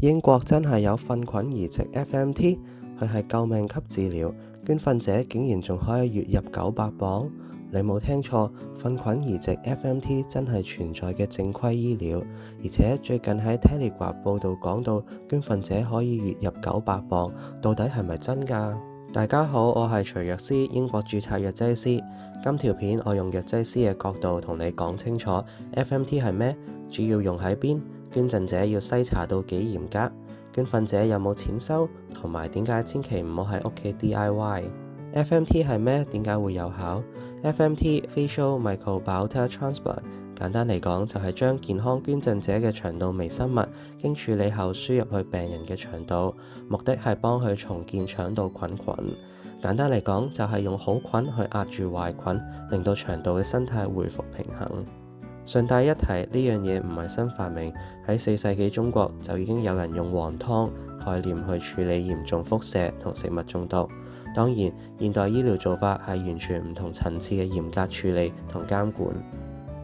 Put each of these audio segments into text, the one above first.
英國真係有糞菌移植 FMT， 佢係救命級治療，捐贈者竟然仲可以月入900磅。你冇聽錯，糞菌移植 FMT 真係存在嘅正規醫療，而且最近喺 Telegraph 報道講到捐贈者可以月入900磅，到底係咪真㗎？大家好，我係徐藥師，英國註冊藥劑師。今條片我用藥劑師嘅角度同你講清楚 FMT 係咩，主要用喺邊，捐贈者要篩查到幾嚴格，捐贈者有冇錢收，同埋點解千祈唔好喺屋企 DIY。FMT 係咩？點解會有效？FMT Facial Microbiota Transplant 簡單嚟講就係將健康捐贈者嘅腸道微生物經處理後輸入去病人嘅腸道，目的係幫佢重建腸道菌群。簡單嚟講就係用好菌去壓住壞菌，令到腸道嘅生態恢復平衡。順帶一提，呢樣嘢唔係新發明，喺4世紀中國就已經有人用黃湯概念去處理嚴重輻射同食物中毒。當然，現代醫療做法係完全唔同層次嘅嚴格處理同監管。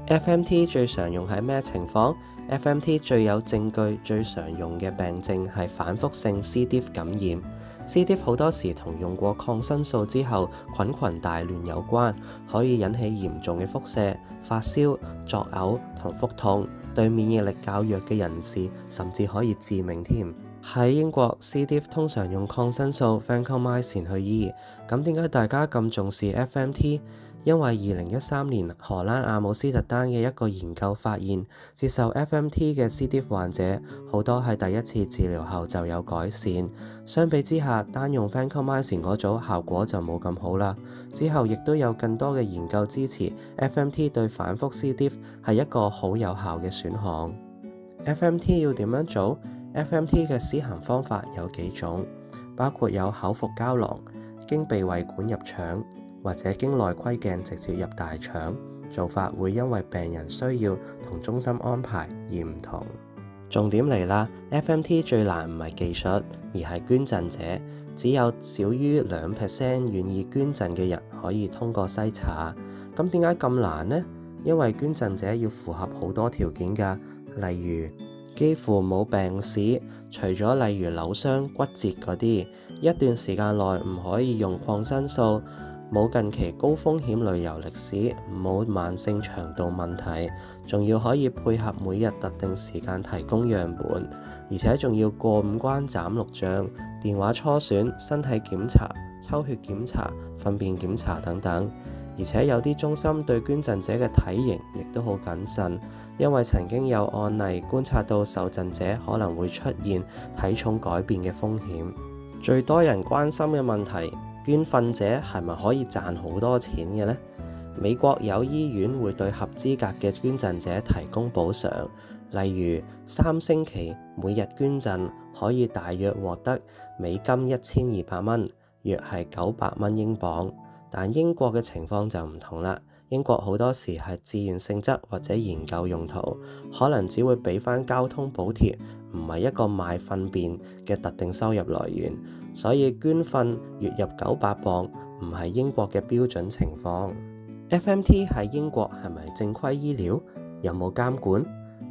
FMT 最常用喺咩情況？ FMT 最有證據、最常用嘅病症係反覆性 C. diff 感染。C. diff 好多時同用過抗生素之後菌群大亂有關，可以引起嚴重嘅輻射、發燒、作嘔同腹痛，對免疫力較弱嘅人士甚至可以致命添。喺英國 C. diff 通常用抗生素 vancomycin 去醫。咁點解大家咁重視 FMT？ 因為2013年荷蘭阿姆斯特丹嘅一個研究發現，接受 FMT 嘅 C. diff 患者好多喺第一次治療後就有改善。相比之下，單用 vancomycin 嗰組效果就冇咁好啦。之後亦都有更多嘅研究支持 FMT 對反覆 C. diff 係一個好有效嘅選項。FMT 要點樣做？FMT 嘅施行方法有幾種，包括有口服膠囊、經鼻胃管入腸，或者經內窺鏡直接入大腸。做法會因為病人需要同中心安排而唔同。重點嚟啦， FMT 最難唔係技術，而係捐贈者。只有少於2% 願意捐贈嘅人可以通過篩查。咁點解咁難呢？因為捐贈者要符合好多條件㗎，例如幾乎冇病史，除咗例如扭傷、骨折嗰啲，一段時間內唔可以用抗生素，冇近期高風險旅遊歷史，冇慢性腸道問題，仲要可以配合每日特定時間提供樣本，而且仲要過5關斬6將，電話初選、身體檢查、抽血檢查、糞便檢查等等。而且有啲中心對捐贈者嘅體型亦都好謹慎，因為曾經有案例觀察到受贈者可能會出現體重改變嘅風險。最多人關心嘅問題，捐贈者係咪可以賺好多錢嘅呢？美國有醫院會對合資格嘅捐贈者提供補償，例如3星期每日捐贈可以大約獲得美金1200蚊，約係900蚊英鎊。但英國嘅情況就唔同啦，英國好多時係志願性質或者研究用途，可能只會俾返交通補貼，唔係一個賣糞便嘅特定收入來源，所以捐糞月入900磅唔係英國嘅標準情況。FMT 喺英國係咪正規醫療？有冇監管？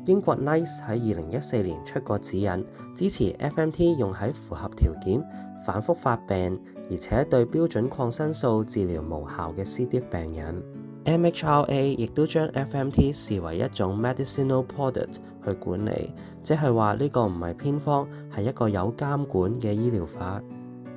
英國 NICE 喺2014年出過指引，支持 FMT 用喺符合條件、反覆發病，而且對標準抗生素治療無效嘅 C. diff 病人。MHRA 亦都將 FMT 視為一種 medicinal product 去管理，即係話呢個唔係偏方，係一個有監管嘅醫療法。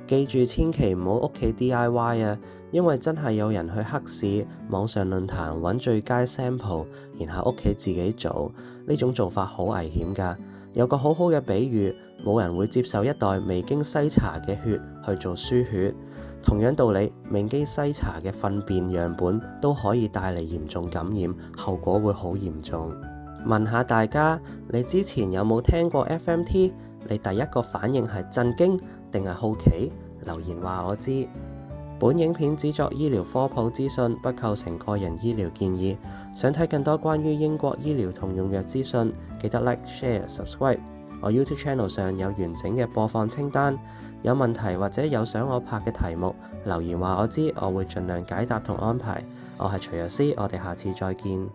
記住千祈唔好屋企 DIY 啊，因為真係有人去黑市、網上論壇揾最佳 sample， 然後屋企自己做，呢種做法好危險㗎。有個好好嘅比喻，冇人會接受一袋未經篩查嘅血去做輸血。同樣道理，未經篩查嘅糞便樣本都可以帶嚟嚴重感染，後果會好嚴重。問下大家，你之前有冇聽過 FMT？ 你第一個反應係震驚定係好奇？留言話我知。本影片只作醫療科普資訊，不構成個人醫療建議。想睇更多關於英國醫療同用藥資訊，記得 Like、Share、Subscribe。我 YouTube Channel 上有完整嘅播放清單。有問題或者有想我拍嘅題目，留言話我知，我會盡量解答同安排。我係徐藥師，我哋下次再見。